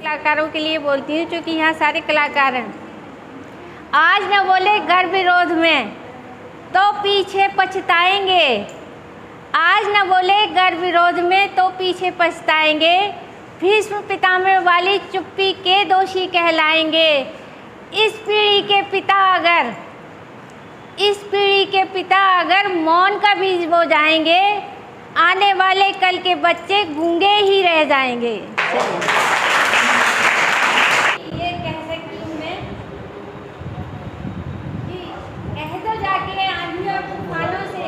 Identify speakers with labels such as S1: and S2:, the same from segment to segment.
S1: कलाकारों के लिए बोलती हूँ, क्योंकि यहाँ सारे कलाकार हैं। आज न बोले गर्भ विरोध में तो पीछे पछताएंगे, आज न बोले गर्भ विरोध में तो पीछे पछताएंगे, भीष्म पितामह वाली चुप्पी के दोषी कहलाएंगे। इस पीढ़ी के पिता अगर मौन का बीज बो जाएंगे, आने वाले कल के बच्चे गूंगे ही रह जाएंगे। ये कह सकती हूँ मैं कि कह दो जाके आंधी और तूफानों से,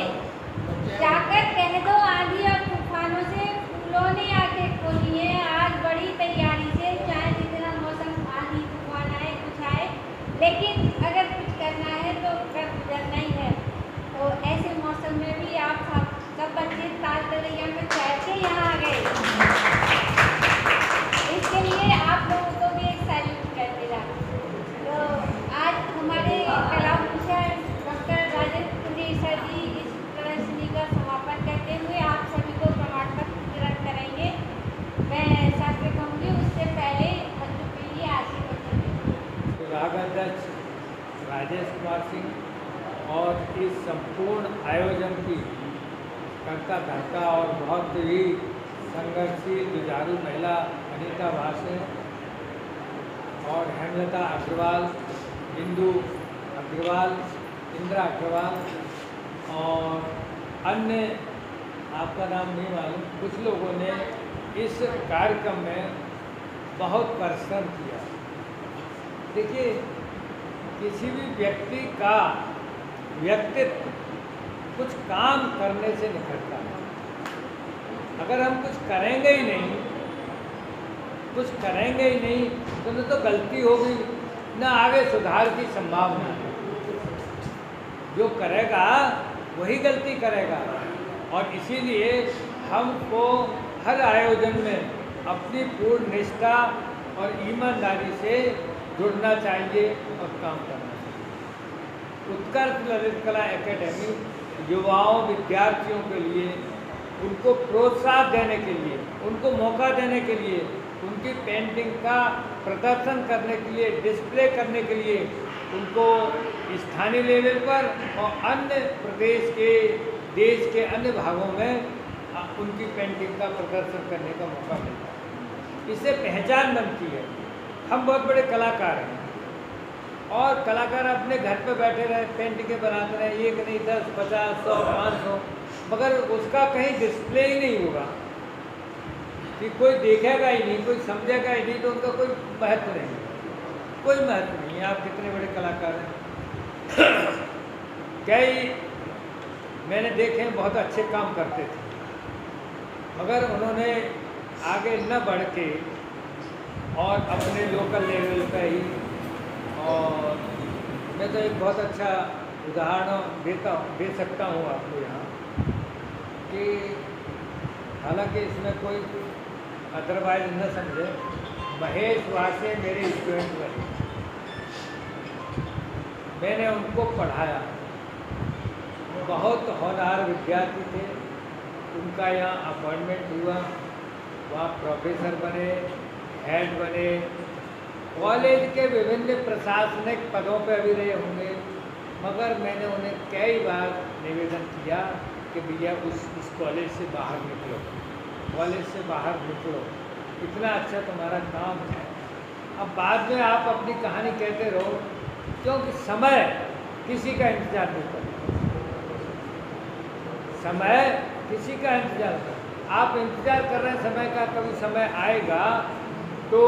S1: जाकर कह दो आंधी और तूफानों से, फूलों ने आके खोली है आज बड़ी तैयारी से, चाहे जितना मौसम आंधी तूफान आए कुछ आए, लेकिन अगर कुछ करना है तो कर गुजरना ही है। तो ऐसे मौसम में भी आप सब बच्चे ताल तलैया में बैठ के यहाँ आ गए, इसके लिए आप लोगों को भी एक सैल्यूट करते रहा। तो आज हमारे कला भूषण डॉक्टर राजेंद्र पुंडीर सर जी इस प्रदर्शनी का समापन करते हुए आप सभी को प्रमाण पत्र वितरण करेंगे। मैं सर से कहूँगी, उससे पहले बच्चों के लिए आशीर्वचन देंगे।
S2: रागाध्यक्ष राजेश कुमार सिंह और इस संपूर्ण आयोजन की कर्ता धर्ता और बहुत ही संघर्षशील जुझारू महिला अनीता भासे और हेमलता अग्रवाल, इंदु अग्रवाल, इंदिरा अग्रवाल और अन्य आपका नाम नहीं मालूम, कुछ लोगों ने इस कार्यक्रम में बहुत परिश्रम किया। देखिए, किसी भी व्यक्ति का व्यक्तित्व कुछ काम करने से निखरता है। अगर हम कुछ करेंगे ही नहीं तो न तो गलती होगी, न आगे सुधार की संभावना है। जो करेगा वही गलती करेगा, और इसीलिए हमको हर आयोजन में अपनी पूर्ण निष्ठा और ईमानदारी से जुड़ना चाहिए और काम करना चाहिए। उत्कर्ष ललित कला एकेडमी युवाओं विद्यार्थियों के लिए, उनको प्रोत्साहन देने के लिए, उनको मौका देने के लिए, उनकी पेंटिंग का प्रदर्शन करने के लिए, डिस्प्ले करने के लिए, उनको स्थानीय लेवल पर और अन्य प्रदेश के देश के अन्य भागों में उनकी पेंटिंग का प्रदर्शन करने का मौका मिलता है। इससे पहचान बनती है। हम बहुत बड़े कलाकार हैं और कलाकार अपने घर पे बैठे रहे, पेंटिंगें बनाते रहे, एक नहीं 10, 50, 100, 500, मगर उसका कहीं डिस्प्ले ही नहीं होगा, कि कोई देखेगा ही नहीं, कोई समझेगा ही नहीं, तो उनका कोई महत्व नहीं, कोई महत्व नहीं है। आप कितने बड़े कलाकार हैं। कई मैंने देखे बहुत अच्छे काम करते थे, मगर उन्होंने आगे न बढ़ के और अपने लोकल लेवल पर ही, और मैं तो एक बहुत अच्छा उदाहरण दे सकता हूँ आपको यहाँ, कि हालांकि इसमें कोई अदरवाइज न समझे, महेश वासे मेरे स्टूडेंट बने, मैंने उनको पढ़ाया, बहुत होनहार विद्यार्थी थे, उनका यहाँ अपॉइंटमेंट हुआ, वहाँ प्रोफेसर बने, हेड बने, कॉलेज के विभिन्न प्रशासनिक पदों पर भी रहे होंगे, मगर मैंने उन्हें कई बार निवेदन किया कि भैया उस कॉलेज से बाहर निकलो, कॉलेज से बाहर निकलो, इतना अच्छा तुम्हारा काम है। अब बाद में आप अपनी कहानी कहते रहो, क्योंकि समय किसी का इंतज़ार नहीं करता, समय किसी का इंतज़ार कर, आप इंतज़ार कर रहे हैं समय का, कभी समय आएगा तो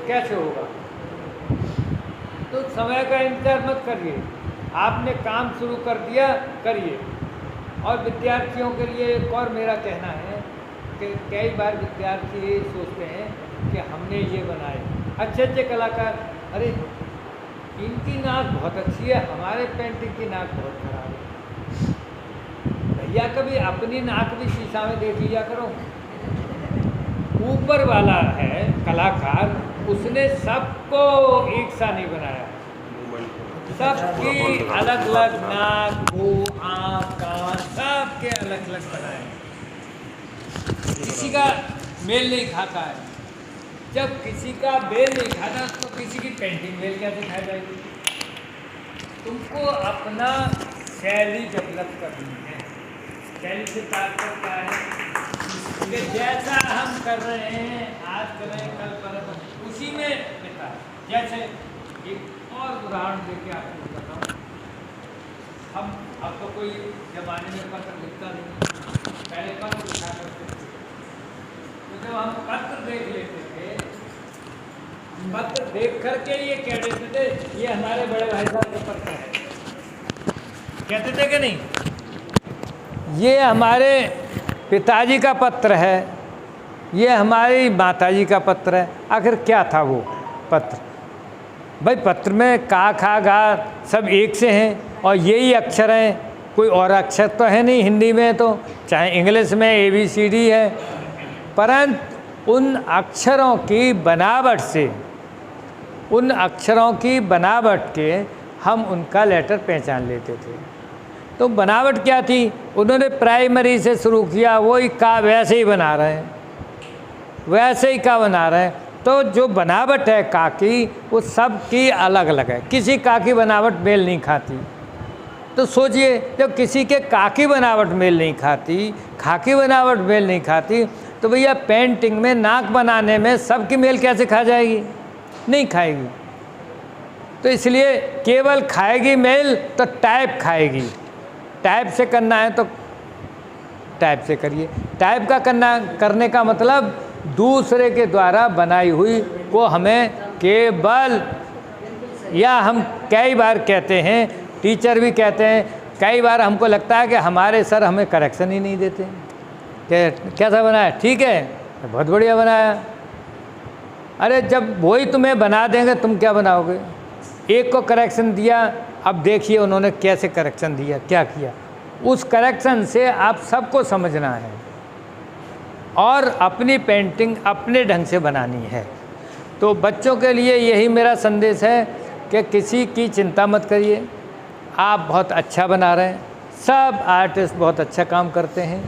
S2: कैसे होगा। तो समय का इंतजार मत करिए, आपने काम शुरू कर दिया, करिए। और विद्यार्थियों के लिए एक और मेरा कहना है कि कई बार विद्यार्थी ये सोचते हैं कि हमने ये बनाए, अच्छे अच्छे कलाकार, अरे इनकी नाक बहुत अच्छी है, हमारे पेंटिंग की नाक बहुत खराब है। भैया कभी अपनी नाक भी शीशा में देख लिया करो। ऊपर वाला है कलाकार, उसने सबको एक सा नहीं बनाया, सबकी अलग अलग नाक, मुंह, आँख, कान सबके अलग अलग बनाए। किसी का मेल नहीं खाता है। जब किसी का मेल नहीं खाता तो किसी की पेंटिंग मेल कैसे खा जाएगी? तुमको अपना शैली डेवलप करनी है। शैली से तात्पर्य क्या है कि जैसा हम कर रहे हैं, आज करें कल करें, उसी में पिता। जैसे एक और उदाहरण देके आपको बताऊँ, हम अब तो कोई जमाने में पत्र लिखता नहीं, पहले पत्र लिखा करते थे। तो जब हम पत्र देख लेते थे, पत्र देख करके ये कह देते थे ये हमारे बड़े भाई साहब का पत्र है, कहते थे कि नहीं? ये हमारे पिताजी का पत्र है, ये हमारी माताजी का पत्र है। आखिर क्या था वो पत्र? भाई पत्र में का, खा, गा सब एक से हैं और यही अक्षर हैं, कोई और अक्षर तो है नहीं हिंदी में, तो चाहे इंग्लिश में ABCD है, परंतु उन अक्षरों की बनावट से, उन अक्षरों की बनावट के हम उनका लेटर पहचान लेते थे। तो बनावट क्या थी? उन्होंने प्राइमरी से शुरू किया, वही का वैसे ही बना रहे हैं, वैसे ही का बना रहे हैं। तो जो बनावट है का की, वो सब की अलग अलग है, किसी का की बनावट मेल नहीं खाती। तो सोचिए, जब किसी के का की बनावट मेल नहीं खाती, खा की बनावट मेल नहीं खाती, तो भैया पेंटिंग में, नाक बनाने में सबकी मेल कैसे खा जाएगी? नहीं खाएगी। तो इसलिए केवल खाएगी मेल तो टाइप खाएगी। टाइप से करना है तो टाइप से करिए। टाइप का करने का मतलब दूसरे के द्वारा बनाई हुई को हमें केवल, या हम कई बार कहते हैं, टीचर भी कहते हैं, कई बार हमको लगता है कि हमारे सर हमें करेक्शन ही नहीं देते कि कैसा बनाया, ठीक है, बहुत बढ़िया बनाया। अरे जब वही तुम्हें बना देंगे, तुम क्या बनाओगे? एक को करेक्शन दिया, अब देखिए उन्होंने कैसे करेक्शन दिया, क्या किया। उस करेक्शन से आप सबको समझना है और अपनी पेंटिंग अपने ढंग से बनानी है। तो बच्चों के लिए यही मेरा संदेश है कि किसी की चिंता मत करिए, आप बहुत अच्छा बना रहे हैं। सब आर्टिस्ट बहुत अच्छा काम करते हैं।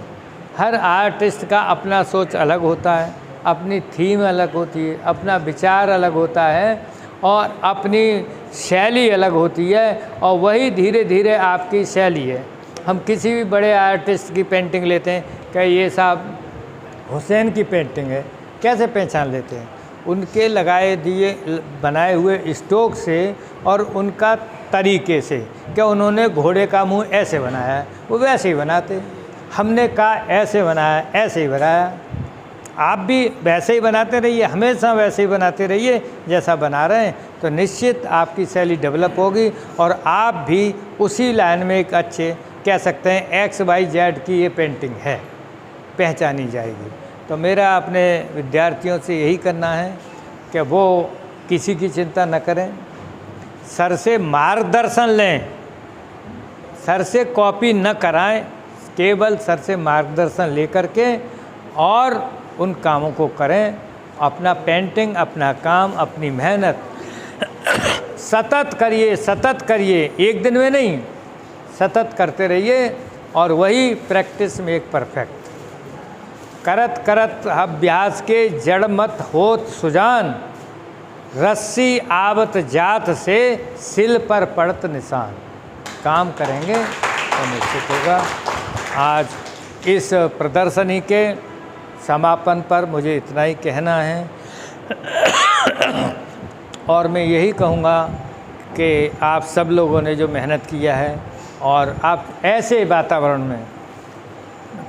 S2: हर आर्टिस्ट का अपना सोच अलग होता है, अपनी थीम अलग होती है, अपना विचार अलग होता है और अपनी शैली अलग होती है, और वही धीरे धीरे आपकी शैली है। हम किसी भी बड़े आर्टिस्ट की पेंटिंग लेते हैं कि ये साहब हुसैन की पेंटिंग है, कैसे पहचान लेते हैं? उनके लगाए दिए बनाए हुए स्ट्रोक से और उनका तरीके से, क्या उन्होंने घोड़े का मुंह ऐसे बनाया है, वो वैसे ही बनाते। हमने कहा ऐसे बनाया, ऐसे ही बनाया। आप भी वैसे ही बनाते रहिए, हमेशा वैसे ही बनाते रहिए जैसा बना रहे हैं, तो निश्चित आपकी शैली डेवलप होगी और आप भी उसी लाइन में एक अच्छे, कह सकते हैं XYZ की ये पेंटिंग है, पहचानी जाएगी। तो मेरा अपने विद्यार्थियों से यही करना है कि वो किसी की चिंता न करें, सर से मार्गदर्शन लें, सर से कॉपी न कराएं, केवल सर से मार्गदर्शन लेकर के और उन कामों को करें। अपना पेंटिंग, अपना काम, अपनी मेहनत सतत करिए, सतत करिए, एक दिन में नहीं, सतत करते रहिए और वही प्रैक्टिस में एक परफेक्ट। करत करत अभ्यास के जड़ मत होत सुजान, रस्सी आवत जात से सिल पर पड़त निशान। काम करेंगे तो निश्चित होगा। आज इस प्रदर्शनी के समापन पर मुझे इतना ही कहना है और मैं यही कहूँगा कि आप सब लोगों ने जो मेहनत किया है और आप ऐसे वातावरण में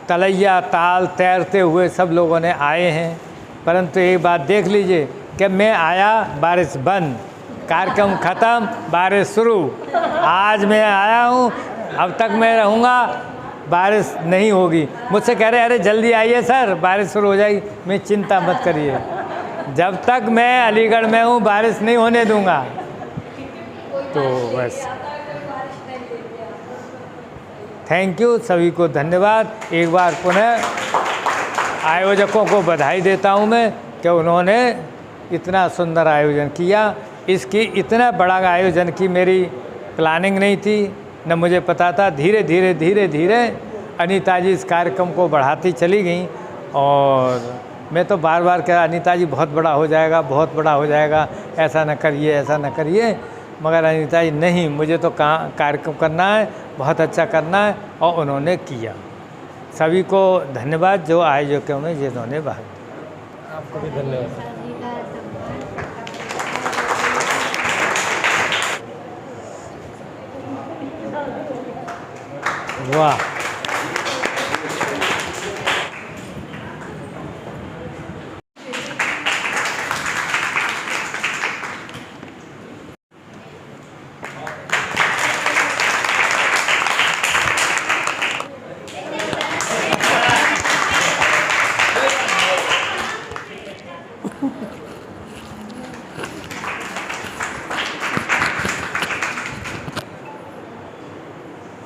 S2: तलैया ताल तैरते हुए सब लोगों ने आए हैं, परंतु एक बात देख लीजिए कि मैं आया, बारिश बंद, कार्यक्रम ख़त्म, बारिश शुरू। आज मैं आया हूँ, अब तक मैं रहूँगा, बारिश नहीं होगी। मुझसे कह रहे अरे जल्दी आइए सर, बारिश शुरू हो जाएगी। मैं चिंता मत करिए, जब तक मैं अलीगढ़ में हूँ बारिश नहीं होने दूँगा। तो बस थैंक यू, सभी को धन्यवाद। एक बार पुनः आयोजकों को बधाई देता हूँ मैं कि उन्होंने इतना सुंदर आयोजन किया। इसकी इतना बड़ा आयोजन की मेरी प्लानिंग नहीं थी, न मुझे पता था। धीरे धीरे अनीता जी इस कार्यक्रम को बढ़ाती चली गई और मैं तो बार बार कहा अनीता जी बहुत बड़ा हो जाएगा, बहुत बड़ा हो जाएगा, ऐसा न करिए, ऐसा न करिए। मगर अनीता जी नहीं, मुझे तो कार्यक्रम करना है, बहुत अच्छा करना है, और उन्होंने किया। सभी को धन्यवाद जो आयोजकों में जिन्होंने भाग लिया। आपको भी धन्यवाद। वाह,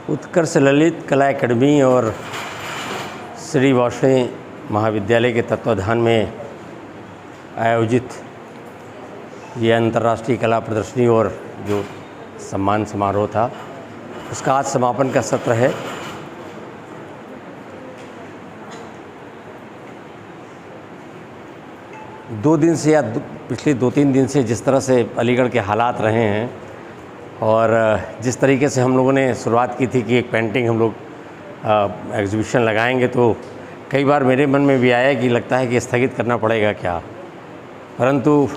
S3: उत्कर्ष ललित कला एकेडमी और श्री वाष्णी महाविद्यालय के तत्वाधान में आयोजित ये अंतर्राष्ट्रीय कला प्रदर्शनी और जो सम्मान समारोह था, उसका आज समापन का सत्र है। दो दिन से या पिछले 2-3 दिन से जिस तरह से अलीगढ़ के हालात रहे हैं और जिस तरीके से हम लोगों ने शुरुआत की थी कि एक पेंटिंग हम लोग एग्जीबिशन लगाएंगे, तो कई बार मेरे मन में भी आया कि लगता है कि स्थगित करना पड़ेगा क्या, परंतु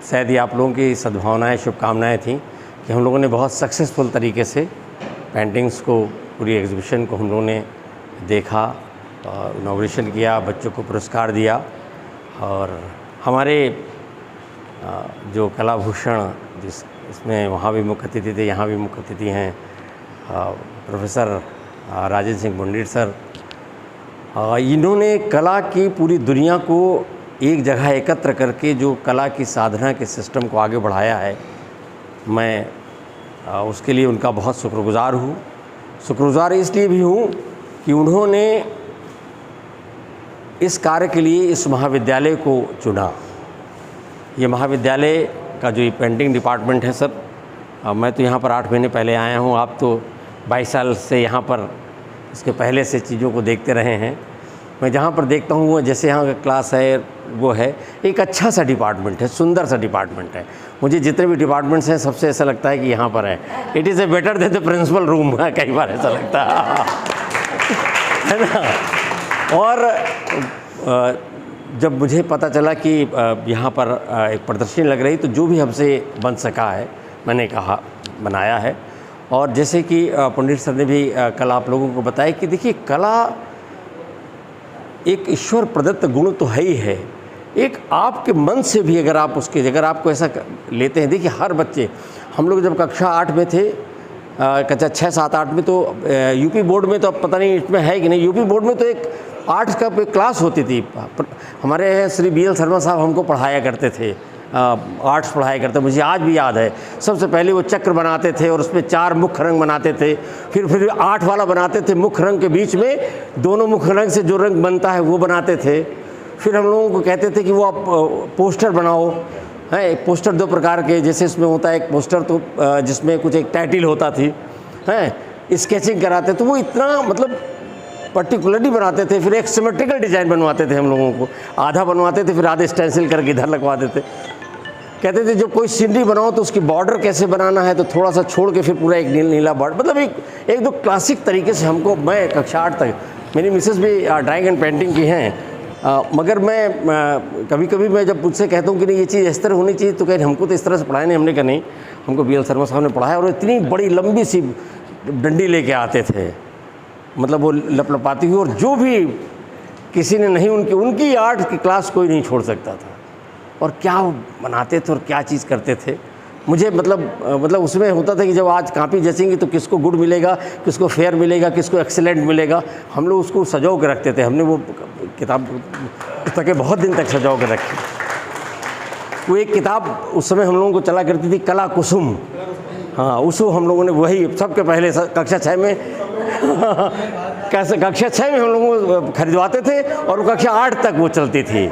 S3: शायद ये आप लोगों की सद्भावनाएं, शुभकामनाएं थीं कि हम लोगों ने बहुत सक्सेसफुल तरीके से पेंटिंग्स को, पूरी एग्जीबिशन को हम लोगों ने देखा, इनॉग्रेशन किया, बच्चों को पुरस्कार दिया। और हमारे जो कलाभूषण इसमें वहाँ भी मुख्य अतिथि थे, यहाँ भी मुख्य अतिथि हैं प्रोफेसर राजेंद्र सिंह पंडित सर। इन्होंने कला की पूरी दुनिया को एक जगह एकत्र करके जो कला की साधना के सिस्टम को आगे बढ़ाया है, मैं उसके लिए उनका बहुत शुक्रगुजार हूँ। शुक्रगुजार इसलिए भी हूँ कि उन्होंने इस कार्य के लिए इस महाविद्यालय को चुना। ये महाविद्यालय का जो ये पेंटिंग डिपार्टमेंट है सर, मैं तो यहाँ पर 8 महीने पहले आया हूँ, आप तो 22 साल से यहाँ पर इसके पहले से चीज़ों को देखते रहे हैं। मैं जहाँ पर देखता हूँ वो जैसे यहाँ का क्लास है, वो है एक अच्छा सा डिपार्टमेंट है, सुंदर सा डिपार्टमेंट है। मुझे जितने भी डिपार्टमेंट्स हैं सबसे ऐसा लगता है कि यहाँ पर है, it is a better than the principal room, कई बार ऐसा लगता है ना। और जब मुझे पता चला कि यहाँ पर एक प्रदर्शनी लग रही, तो जो भी हमसे बन सका है मैंने कहा बनाया है। और जैसे कि पंडित सर ने भी कल आप लोगों को बताया कि देखिए कला एक ईश्वर प्रदत्त गुण तो है ही है, एक आपके मन से भी अगर आप अगर आपको ऐसा लेते हैं। देखिए हर बच्चे, हम लोग जब कक्षा 8 में थे, कक्षा 6, 7, 8 में, तो यूपी बोर्ड में तो अब पता नहीं इसमें है कि नहीं, यूपी बोर्ड में तो एक आर्ट्स का एक क्लास होती थी। हमारे श्री BL शर्मा साहब हमको पढ़ाया करते थे, आर्ट्स पढ़ाया करते, मुझे आज भी याद है। सबसे पहले वो चक्र बनाते थे और उसमें 4 मुख्य रंग बनाते थे, फिर 8 वाला बनाते थे, मुख्य रंग के बीच में दोनों मुख्य रंग से जो रंग बनता है वो बनाते थे। फिर हम लोगों को कहते थे कि वो आप पोस्टर बनाओ, है पोस्टर 2 प्रकार के, जैसे इसमें होता है एक पोस्टर तो जिसमें कुछ एक टाइटल होता थी, है स्केचिंग कराते, तो वो इतना मतलब पर्टिकुलरली बनाते थे। फिर एक सिमेट्रिकल डिज़ाइन बनवाते थे हम लोगों को, आधा बनवाते थे फिर आधे स्टेंसिल करके इधर लगवा देते। कहते थे जब कोई सीनरी बनाओ तो उसकी बॉर्डर कैसे बनाना है, तो थोड़ा सा छोड़ के फिर पूरा एक नीला बॉर्डर, मतलब एक दो क्लासिक तरीके से हमको, मैं कक्षा 8 तक, मेरी मिसेस भी ड्राइंग एंड पेंटिंग की हैं, मगर मैं कभी कभी मैं जब मुझसे कहता हूँ कि नहीं ये चीज़ इस तरह होनी चाहिए, तो कहीं हमको तो इस तरह से पढ़ाया नहीं। हमने कहा नहीं, हमको BL शर्मा साहब ने पढ़ाया, और इतनी बड़ी लंबी सी डंडी लेके आते थे, मतलब वो लपलपाती हुई, और जो भी किसी ने नहीं, उनकी आर्ट की क्लास कोई नहीं छोड़ सकता था। और क्या बनाते थे और क्या चीज़ करते थे, मुझे मतलब उसमें होता था कि जब आज कापी जचेंगी तो किसको गुड मिलेगा, किसको फेयर मिलेगा, किसको एक्सीलेंट मिलेगा, हम लोग उसको सजो के रखते थे। हमने वो किताब पुस्तकें बहुत दिन तक सजो के रखी। वो एक किताब उस समय हम लोगों को चला करती थी, कला कुसुम, हाँ उसको हम लोगों ने वही सबके पहले कक्षा 6 में कक्षा 6 में हम लोगों को खरीदवाते थे, और कक्षा 8 तक वो चलती थी।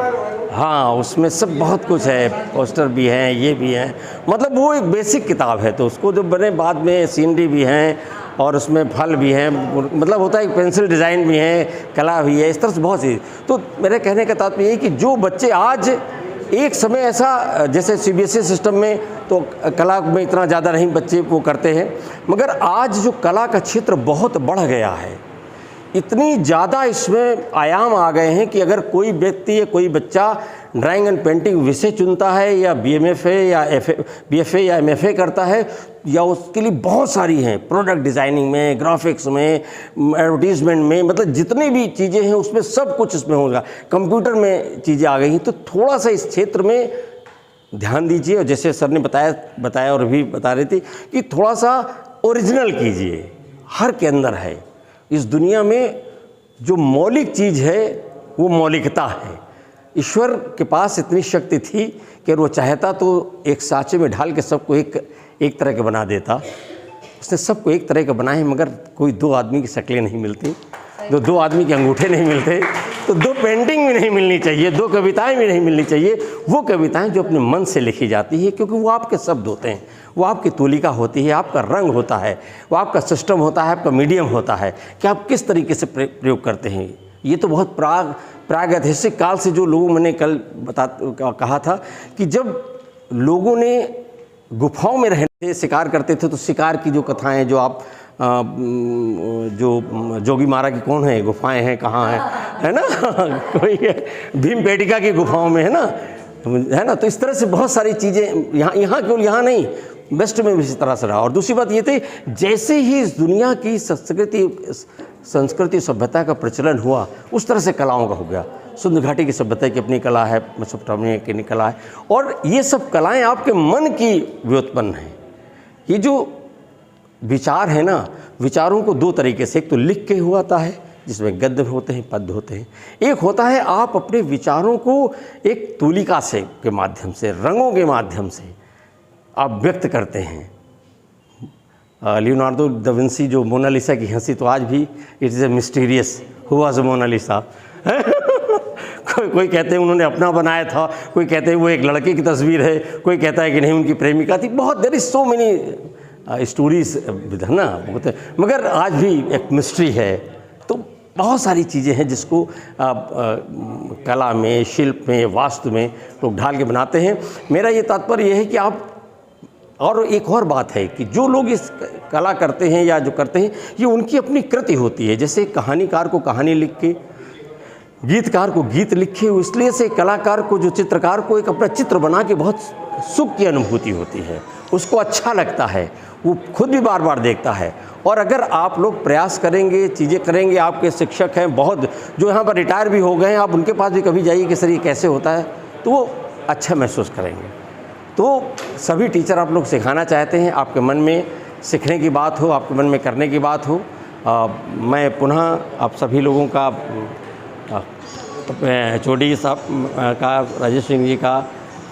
S3: हाँ, उसमें सब बहुत कुछ है, पोस्टर भी हैं, ये भी हैं, मतलब वो एक बेसिक किताब है। तो उसको जो बने बाद में सीनरी भी हैं और उसमें फल भी हैं, मतलब होता है पेंसिल डिज़ाइन भी है, कला भी है, इस तरह से बहुत सी। तो मेरे कहने का तात्पर्य ये कि जो बच्चे आज एक समय ऐसा, जैसे CBSE सिस्टम में तो कला में इतना ज़्यादा नहीं बच्चे वो करते हैं, मगर आज जो कला का क्षेत्र बहुत बढ़ गया है, इतनी ज़्यादा इसमें आयाम आ गए हैं कि अगर कोई व्यक्ति या कोई बच्चा ड्राइंग एंड पेंटिंग विषय चुनता है या BMFA या BFA या MFA करता है, या उसके लिए बहुत सारी हैं, प्रोडक्ट डिज़ाइनिंग में, ग्राफिक्स में, एडवर्टीजमेंट में, मतलब जितनी भी चीज़ें हैं उसमें सब कुछ इसमें होगा। कंप्यूटर में चीज़ें आ गई हैं, तो थोड़ा सा इस क्षेत्र में ध्यान दीजिए। और जैसे सर ने बताया और भी बता रहे थे कि थोड़ा सा ओरिजिनल कीजिए, हर के अंदर है। इस दुनिया में जो मौलिक चीज़ है वो मौलिकता है। ईश्वर के पास इतनी शक्ति थी कि वो चाहता तो एक सांचे में ढाल के सबको एक तरह के बना देता। उसने सबको एक तरह के बनाए, मगर कोई दो आदमी की शक्लें नहीं मिलती, दो आदमी के अंगूठे नहीं मिलते, तो दो पेंटिंग भी नहीं मिलनी चाहिए, दो कविताएं भी नहीं मिलनी चाहिए। वो कविताएं जो अपने मन से लिखी जाती है, क्योंकि वो आपके शब्द होते हैं, वो आपकी तूलिका होती है, आपका रंग होता है, वो आपका सिस्टम होता है, आपका मीडियम होता है कि आप किस तरीके से प्रयोग करते हैं। ये तो बहुत प्रागैतिहासिक काल से जो लोगों, मैंने कल कहा था कि जब लोगों ने गुफाओं में रहते शिकार करते थे, तो शिकार की जो कथाएं, जो आप जो जोगी मारा की कौन है, गुफाएं हैं कहाँ है ना कोई भीमपेटिका की गुफाओं में है ना। तो इस तरह से बहुत सारी चीज़ें यहाँ केवल यहाँ नहीं, वेस्ट में भी इसी तरह से रहा। और दूसरी बात ये थी, जैसे ही इस दुनिया की संस्कृति सभ्यता का प्रचलन हुआ, उस तरह से कलाओं का हो गया। सिंधु घाटी की सभ्यता की अपनी कला है, मेसोपोटामिया की कला है, और ये सब कलाएं आपके मन की व्युत्पन्न हैं। ये जो विचार है ना, विचारों को दो तरीके से, एक तो लिख के हुआता है जिसमें गद्य होते हैं, पद्य होते हैं, एक होता है आप अपने विचारों को एक तूलिका से के माध्यम से, रंगों के माध्यम से आप व्यक्त करते हैं। लियोनार्डो दा विंसी जो मोनालिसा की हंसी, तो आज भी it is a mysterious who was Mona Lisa कोई कहते हैं उन्होंने अपना बनाया था, कोई कहते हैं वो एक लड़के की तस्वीर है, कोई कहता है कि नहीं उनकी प्रेमिका थी। बहुत there is so many stories है ना, मगर आज भी एक मिस्ट्री है। तो बहुत सारी चीज़ें हैं जिसको कला में, शिल्प में, वास्तु में लोग ढाल के बनाते हैं। मेरा ये तात्पर्य यह है कि आप, और एक और बात है कि जो लोग इस कला करते हैं या जो करते हैं, ये उनकी अपनी कृति होती है। जैसे कहानीकार को कहानी लिख के, गीतकार को गीत लिखे, इसलिए से कलाकार को, जो चित्रकार को एक अपना चित्र बना के बहुत सुख की अनुभूति होती है, उसको अच्छा लगता है, वो खुद भी बार बार देखता है। और अगर आप लोग प्रयास करेंगे, चीज़ें करेंगे, आपके शिक्षक हैं बहुत जो यहाँ पर रिटायर भी हो गए हैं, आप उनके पास भी कभी जाइए कि सर ये कैसे होता है, तो वो अच्छा महसूस करेंगे। तो सभी टीचर आप लोग सिखाना चाहते हैं, आपके मन में सीखने की बात हो, आपके मन में करने की बात हो। मैं पुनः आप सभी लोगों का, चौधरी साहब का, राजेश सिंह जी का,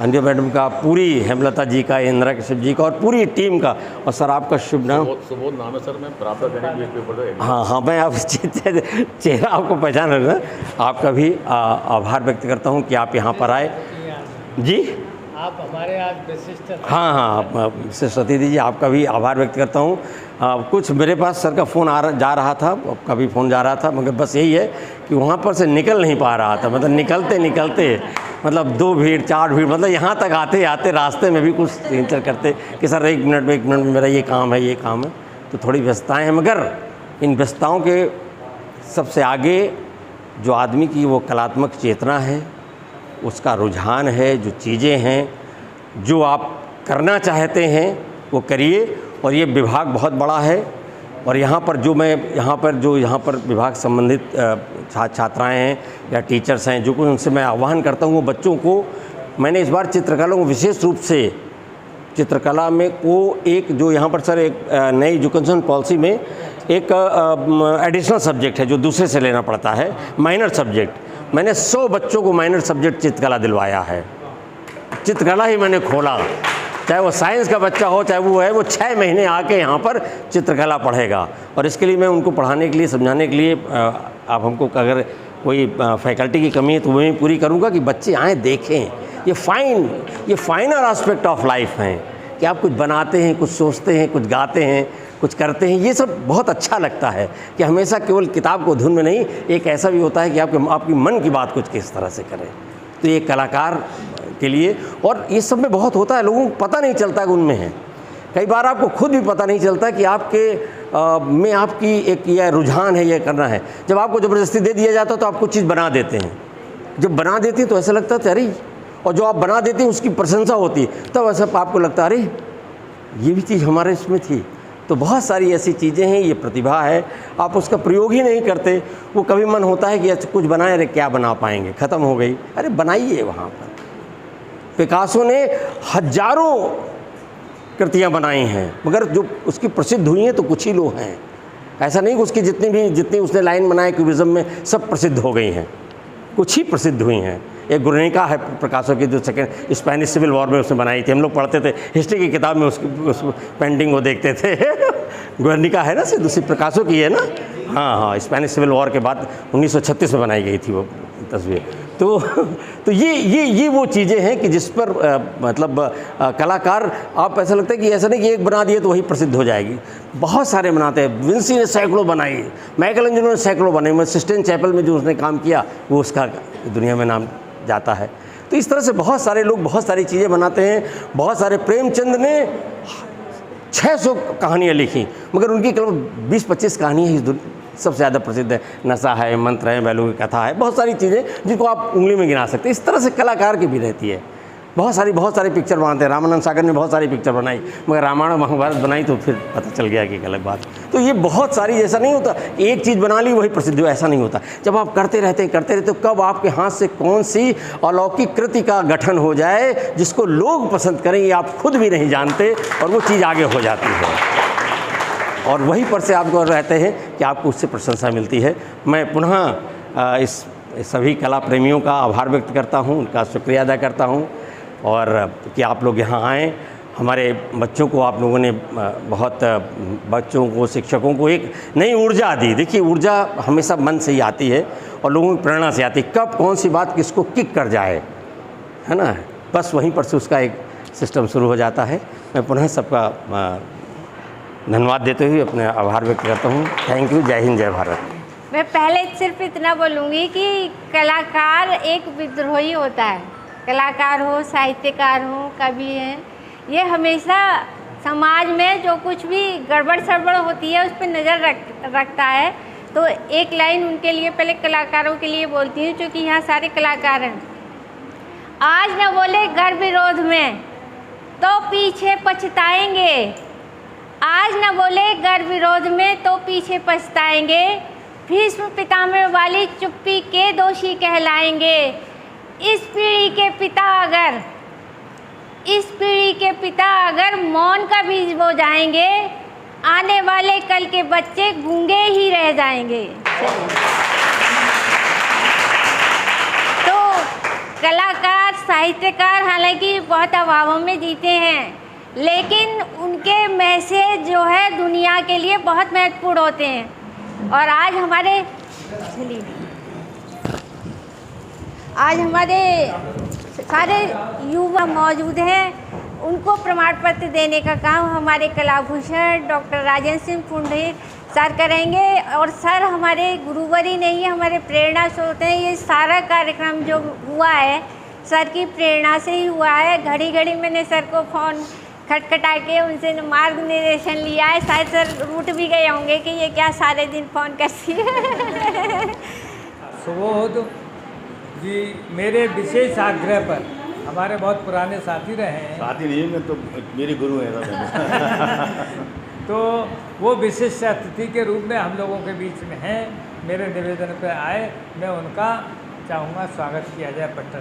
S3: अंजू मैडम का, पूरी हेमलता जी का, इंदिरा कश्यप जी का और पूरी टीम का, और सर आपका शुभ नाम?
S4: सुबोध नाम है सर, मैं प्राप्त दैनिक।
S3: हाँ, मैं आप चेहरा आपको पहचान रहा हूँ। आपका भी आभार व्यक्त करता हूँ कि आप यहाँ पर आए। जी,
S2: आप हमारे आज विशिष्ट।
S3: हाँ, मिसेस दीदी जी, आपका भी आभार व्यक्त करता हूँ। कुछ मेरे पास सर का फ़ोन जा रहा था, आपका भी फ़ोन जा रहा था, मगर बस यही है कि वहाँ पर से निकल नहीं पा रहा था। मतलब निकलते मतलब 2 भीड़ 4 भीड़, मतलब यहाँ तक आते रास्ते में भी कुछ इंतर करते कि सर 1 मिनट में मेरा ये काम है। तो थोड़ी व्यस्तताएँ हैं, मगर इन व्यस्तताओं के सबसे आगे जो आदमी की वो कलात्मक चेतना है, उसका रुझान है, जो चीज़ें हैं, जो आप करना चाहते हैं वो करिए। और ये विभाग बहुत बड़ा है, और यहाँ पर यहाँ पर विभाग संबंधित छात्राएं हैं या टीचर्स हैं, जो कुछ उनसे मैं आह्वान करता हूँ, वो बच्चों को, मैंने इस बार चित्रकला को विशेष रूप से चित्रकला में को एक, जो यहाँ पर सर एक नई एजुकेशन पॉलिसी में एक एडिशनल सब्जेक्ट है जो दूसरे से लेना पड़ता है, माइनर सब्जेक्ट। मैंने 100 बच्चों को माइनर सब्जेक्ट चित्रकला दिलवाया है। चित्रकला ही मैंने खोला, चाहे वो साइंस का बच्चा हो, चाहे वो है, वो 6 महीने आके यहाँ पर चित्रकला पढ़ेगा। और इसके लिए मैं उनको पढ़ाने के लिए, समझाने के लिए, आप हमको अगर कोई फैकल्टी की कमी है तो मैं पूरी करूँगा कि बच्चे आएँ देखें। ये फाइनर एस्पेक्ट ऑफ लाइफ हैं कि आप कुछ बनाते हैं, कुछ सोचते हैं, कुछ गाते हैं, कुछ करते हैं। ये सब बहुत अच्छा लगता है कि हमेशा केवल किताब को धुन में नहीं, एक ऐसा भी होता है कि आपकी मन की बात कुछ किस तरह से करें। तो ये कलाकार के लिए, और ये सब में बहुत होता है, लोगों को पता नहीं चलता कि उनमें है। कई बार आपको खुद भी पता नहीं चलता कि आपके में आपकी एक यह रुझान है, यह करना है। जब आपको ज़बरदस्ती दे दिया जाता है तो आप कुछ चीज़ बना देते हैं। जब बना देते हैं तो ऐसा लगता है अरे, और जो आप बना देते हैं उसकी प्रशंसा होती है, तब ऐसा आपको लगता है अरे ये भी चीज़ हमारे इसमें थी। तो बहुत सारी ऐसी चीज़ें हैं, ये प्रतिभा है, आप उसका प्रयोग ही नहीं करते। वो कभी मन होता है कि अच्छा कुछ बनाए, अरे क्या बना पाएंगे, ख़त्म हो गई, अरे बनाइए। वहाँ पर पिकासो ने हजारों कृतियाँ बनाई हैं, मगर जो उसकी प्रसिद्ध हुई हैं तो कुछ ही लोग हैं। ऐसा नहीं कि उसकी जितनी उसने लाइन बनाए क्यूबिज्म में सब प्रसिद्ध हो गई हैं, कुछ ही प्रसिद्ध हुई हैं। एक गुर्निका है पिकासो की, जो सेकेंड स्पेनिश सिविल वॉर में उसने बनाई थी। हम लोग पढ़ते थे हिस्ट्री की किताब में, उस पेंटिंग को देखते थे। गुर्निका है ना, सिर्फ दूसरी पिकासो की है ना। हाँ, स्पेनिश सिविल वॉर के बाद 1936 में बनाई गई थी वो तस्वीर। तो ये वो चीज़ें हैं कि जिस पर मतलब कलाकार, आप ऐसा लगता है कि ऐसा नहीं कि एक बना दिए तो वही प्रसिद्ध हो जाएगी। बहुत सारे बनाते हैं। विंसी ने सैकड़ों बनाई, माइकलएंजेलो ने सैकड़ों बनाई। सिस्टीन चैपल में जो उसने काम किया वो उसका दुनिया में नाम जाता है। तो इस तरह से बहुत सारे लोग बहुत सारी चीज़ें बनाते हैं। बहुत सारे, प्रेमचंद ने 600 कहानियाँ लिखी, मगर उनकी केवल 20-25 कहानियाँ ही सबसे ज़्यादा प्रसिद्ध है। नशा है, मंत्र है, बैलों की कथा है, बहुत सारी चीज़ें जिनको आप उंगली में गिना सकते हैं। इस तरह से कलाकार की भी रहती है। बहुत सारी पिक्चर बनाते हैं। रामानंद सागर ने बहुत सारी पिक्चर बनाई, मगर रामायण महाभारत बनाई तो फिर पता चल गया कि एक अलग बात। तो ये बहुत सारी, ऐसा नहीं होता एक चीज़ बना ली वही प्रसिद्ध हो, ऐसा नहीं होता। जब आप करते रहते तो कब आपके हाथ से कौन सी अलौकिक कृति का गठन हो जाए जिसको लोग पसंद करें, ये आप खुद भी नहीं जानते, और वो चीज़ आगे हो जाती है। और वहीं पर से आपको रहते हैं कि आपको उससे प्रशंसा मिलती है। मैं पुनः इस सभी कला प्रेमियों का आभार व्यक्त करता हूँ, उनका शुक्रिया अदा करता हूँ, और कि आप लोग यहाँ आएँ। हमारे बच्चों को आप लोगों ने बहुत, बच्चों को, शिक्षकों को एक नई ऊर्जा दी। देखिए, ऊर्जा हमेशा मन से ही आती है और लोगों की प्रेरणा से आती है। कब कौन सी बात किसको किक कर जाए, है ना, बस वहीं पर से उसका एक सिस्टम शुरू हो जाता है। मैं पुनः सबका धन्यवाद देते हुए अपने आभार व्यक्त करता हूँ। Thank you. जय हिंद, जय भारत।
S1: मैं पहले सिर्फ इतना बोलूँगी कि कलाकार एक विद्रोही होता है। कलाकार हो, साहित्यकार हो, कवि हैं, ये हमेशा समाज में जो कुछ भी गड़बड़ सड़बड़ होती है उस पर नज़र रखता है। तो एक लाइन उनके लिए, पहले कलाकारों के लिए बोलती हूँ, क्योंकि यहाँ सारे कलाकार हैं। आज न बोले गर्भ विरोध में तो पीछे पछताएंगे, आज न बोले गर्भ विरोध में तो पीछे पछताएंगे, भीष्म पितामह वाली चुप्पी के दोषी कहलाएंगे। इस पीढ़ी के पिता अगर मौन का बीज बो जाएंगे, आने वाले कल के बच्चे गूंगे ही रह जाएंगे। तो कलाकार, साहित्यकार हालांकि बहुत अभावों में जीते हैं, लेकिन उनके मैसेज जो है दुनिया के लिए बहुत महत्वपूर्ण होते हैं। और आज हमारे सारे युवा मौजूद हैं, उनको प्रमाण पत्र देने का काम हमारे कलाभूषण डॉक्टर राजेंद्र सिंह पुंडरीक सर करेंगे। और सर हमारे गुरुवर ही नहीं है, हमारे प्रेरणा स्रोत हैं। ये सारा कार्यक्रम जो हुआ है सर की प्रेरणा से ही हुआ है। घड़ी घड़ी मैंने सर को फ़ोन खटखटा के उनसे मार्ग निर्देशन लिया है। शायद सर रूठ भी गए होंगे कि ये क्या सारे दिन फ़ोन करती है।
S2: सुबोध जी मेरे विशेष आग्रह पर, हमारे बहुत पुराने साथी रहे हैं।
S4: साथी नहीं, मैं तो मेरे गुरु हैं।
S2: तो वो विशिष्ट अतिथि के रूप में हम लोगों के बीच में हैं। मेरे निवेदन पर आए, मैं उनका चाहूँगा स्वागत किया जाए पट्टा।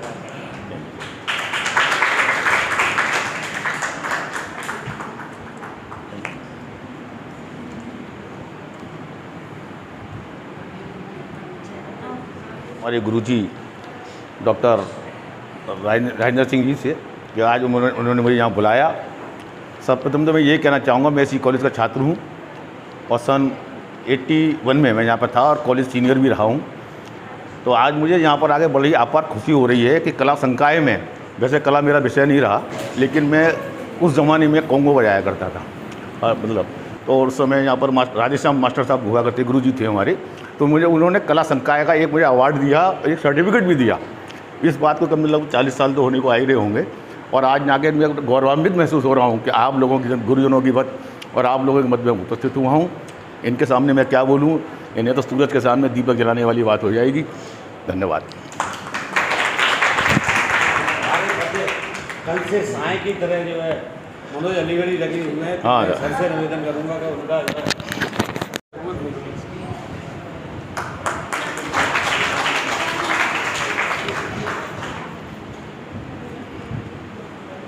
S4: हमारे गुरुजी डॉक्टर राजेंद्र सिंह जी से कि आज उन्होंने मुझे यहाँ बुलाया। सर्वप्रथम तो मैं ये कहना चाहूँगा, मैं इसी कॉलेज का छात्र हूँ और सन 81 में मैं यहाँ पर था और कॉलेज सीनियर भी रहा हूँ। तो आज मुझे यहाँ पर आके बड़ी अपार खुशी हो रही है कि कला संकाय में, वैसे कला मेरा विषय नहीं रहा, लेकिन मैं उस ज़माने में कोंगो बजाया करता था मतलब। तो उस समय यहाँ पर राधेश्याम मास्टर साहब हुआ करते, गुरुजी थे हमारे, तो मुझे उन्होंने कला संकाय का एक मुझे अवार्ड दिया, एक सर्टिफिकेट भी दिया। इस बात को कम मतलब 40 साल तो होने को आ ही रहे होंगे। और आज आके मैं गौरवान्वित महसूस हो रहा हूँ कि आप लोगों की, गुरुजनों की मत और आप लोगों के मत में उपस्थित हुआ हूँ। इनके सामने मैं क्या बोलूँ, इन्हें तो सूरज के सामने दीपक जलाने वाली बात हो जाएगी। धन्यवाद।
S5: कल से साए की तरह जो है मनोज अलीगढ़ ही लगी हुई है।
S4: हाँ,
S5: सर से निवेदन करूँगा कि उनका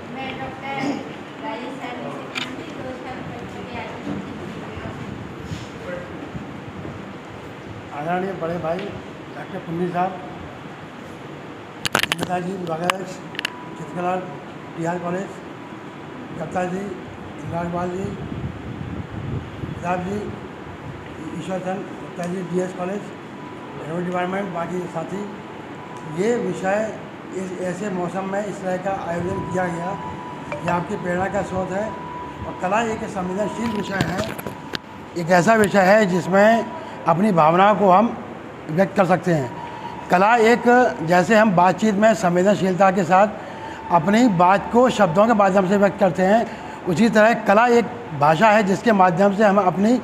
S1: मैं डॉक्टर राजेश सर से कहूँगी दो शब्द बच्चों
S6: आदरणीय बड़े भाई डॉक्टर पुन्नी साहब, नेताजी विभागाध्यक्ष चित्रकला टीआर कॉलेज, कप्ता जी इमरान जी, प्रताप जी ईश्वर Chand Gupta ji DS college, environment department, बाकी साथी, ये विषय इस ऐसे मौसम में इस तरह का आयोजन किया गया, ये आपकी प्रेरणा का स्रोत है। और कला एक संवेदनशील विषय है, एक ऐसा विषय है जिसमें अपनी भावनाओं को हम व्यक्त कर सकते हैं। कला एक, जैसे हम बातचीत में संवेदनशीलता के साथ अपनी बात को शब्दों के माध्यम से व्यक्त करते हैं, उसी तरह कला एक भाषा है जिसके माध्यम से हम अपनी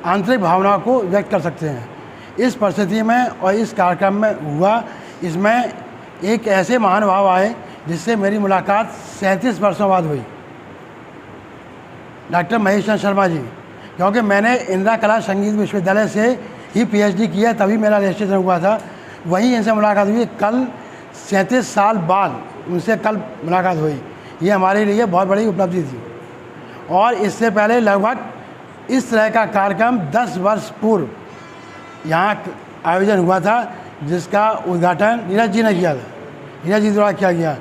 S6: आंतरिक भावनाओं को व्यक्त कर सकते हैं। इस परिस्थिति में और इस कार्यक्रम में हुआ, इसमें एक ऐसे महानुभाव आए जिससे मेरी मुलाकात 37 वर्षों बाद हुई, डॉक्टर महेश चंद्र शर्मा जी। क्योंकि मैंने इंदिरा कला संगीत विश्वविद्यालय से ही पीएचडी किया, तभी मेरा रजिस्ट्रेशन हुआ था, वहीं इनसे मुलाकात हुई। कल 37 साल बाद उनसे कल मुलाकात हुई, ये हमारे लिए बहुत बड़ी उपलब्धि थी। और इससे पहले लगभग इस तरह का कार्यक्रम 10 वर्ष पूर्व यहाँ आयोजन हुआ था, जिसका उद्घाटन नीरज जी ने किया था, नीरज जी द्वारा किया गया।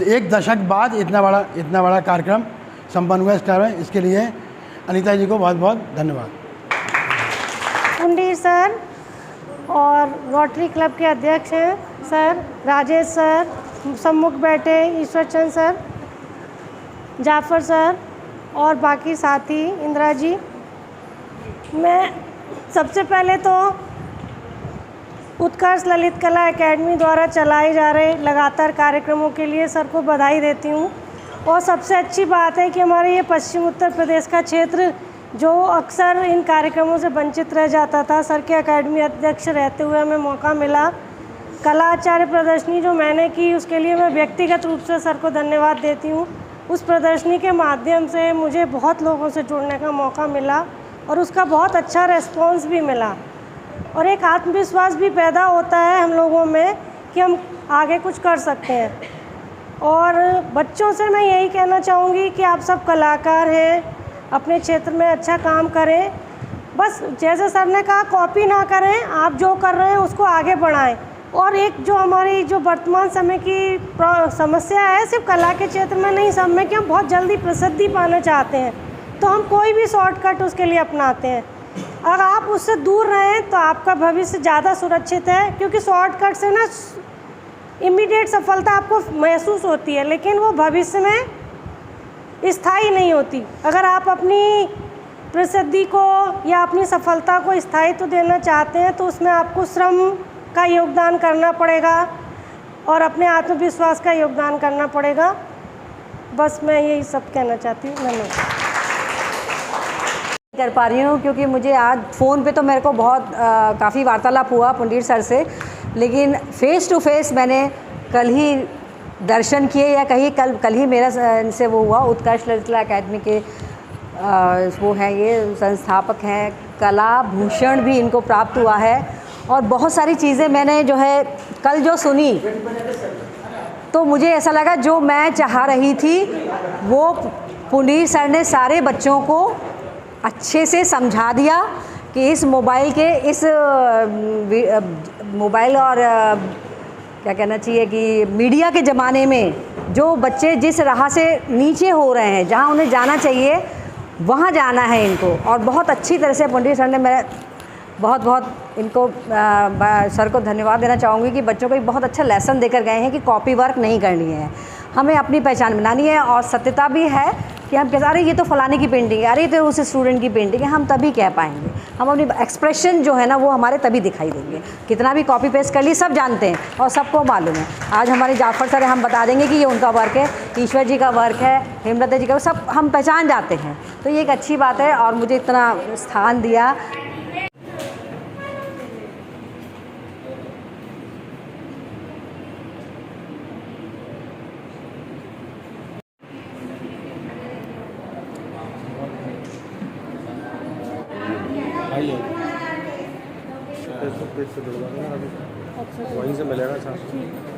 S6: 1 दशक बाद इतना बड़ा कार्यक्रम संपन्न हुआ इस टाइम में। इसके लिए अनीता जी को बहुत बहुत धन्यवाद।
S7: पुंडी सर और रोटरी क्लब के अध्यक्ष हैं सर, राजेश सर, सम्मुख बैठे ईश्वर चंद सर, जाफर सर और बाकी साथी, इंदिरा जी। मैं सबसे पहले तो उत्कर्ष ललित कला एकेडमी द्वारा चलाए जा रहे लगातार कार्यक्रमों के लिए सर को बधाई देती हूँ। और सबसे अच्छी बात है कि हमारे ये पश्चिम उत्तर प्रदेश का क्षेत्र जो अक्सर इन कार्यक्रमों से वंचित रह जाता था, सर के एकेडमी अध्यक्ष रहते हुए हमें मौका मिला। कला आचार्य प्रदर्शनी जो मैंने की, उसके लिए मैं व्यक्तिगत रूप से सर को धन्यवाद देती हूँ। उस प्रदर्शनी के माध्यम से मुझे बहुत लोगों से जुड़ने का मौका मिला और उसका बहुत अच्छा रेस्पॉन्स भी मिला, और एक आत्मविश्वास भी पैदा होता है हम लोगों में कि हम आगे कुछ कर सकते हैं। और बच्चों से मैं यही कहना चाहूँगी कि आप सब कलाकार हैं, अपने क्षेत्र में अच्छा काम करें। बस जैसे सर ने कहा, कॉपी ना करें, आप जो कर रहे हैं उसको आगे बढ़ाएं। और एक जो हमारी जो वर्तमान समय की समस्या है, सिर्फ कला के क्षेत्र में नहीं, सब में, कि हम बहुत जल्दी प्रसिद्धि पाना चाहते हैं, तो हम कोई भी शॉर्टकट उसके लिए अपनाते हैं। अगर आप उससे दूर रहें तो आपका भविष्य ज़्यादा सुरक्षित है, क्योंकि शॉर्टकट से ना इमीडिएट सफलता आपको महसूस होती है, लेकिन वो भविष्य में स्थायी नहीं होती। अगर आप अपनी प्रसिद्धि को या अपनी सफलता को स्थायित्व देना चाहते हैं, तो उसमें आपको श्रम का योगदान करना पड़ेगा और अपने आत्मविश्वास का योगदान करना पड़ेगा। बस मैं यही सब कहना चाहती हूँ। धन्यवाद।
S8: कर पा रही हूँ क्योंकि मुझे आज फ़ोन पे तो मेरे को बहुत काफ़ी वार्तालाप हुआ पंडित सर से, लेकिन फ़ेस टू फेस मैंने कल ही दर्शन किए, या कल ही मेरा इनसे वो हुआ। उत्कर्ष ललित कला अकेडमी के वो हैं, ये संस्थापक हैं, कला भूषण भी इनको प्राप्त हुआ है। और बहुत सारी चीज़ें मैंने जो है कल जो सुनी, तो मुझे ऐसा लगा जो मैं चाह रही थी वो पुनीत सर ने सारे बच्चों को अच्छे से समझा दिया कि इस मोबाइल के मोबाइल और क्या कहना चाहिए कि मीडिया के ज़माने में जो बच्चे जिस राह से नीचे हो रहे हैं, जहां उन्हें जाना चाहिए वहां जाना है इनको। और बहुत अच्छी तरह से पंडित सर ने मेरा बहुत बहुत इनको सर को धन्यवाद देना चाहूँगी कि बच्चों को एक बहुत अच्छा लेसन देकर गए हैं कि कॉपी वर्क नहीं करनी है, हमें अपनी पहचान बनानी है। और सत्यता भी है कि हम कहते अरे ये तो फलाने की पेंटिंग है, अरे ये तो उस स्टूडेंट की पेंटिंग है, हम तभी कह पाएंगे, हम अपनी एक्सप्रेशन जो है ना वो हमारे तभी दिखाई देंगे। कितना भी कॉपी पेस्ट कर लिए सब जानते हैं और सबको मालूम है। आज हमारे जाफर सर हम बता देंगे कि ये उनका वर्क है, ईश्वर जी का वर्क है, हेमलता जी का, सब हम पहचान जाते हैं। तो ये एक अच्छी बात है और मुझे इतना स्थान दिया।
S5: फेसबुक पेज से जुड़वा देना, वहीं से मिलेगा।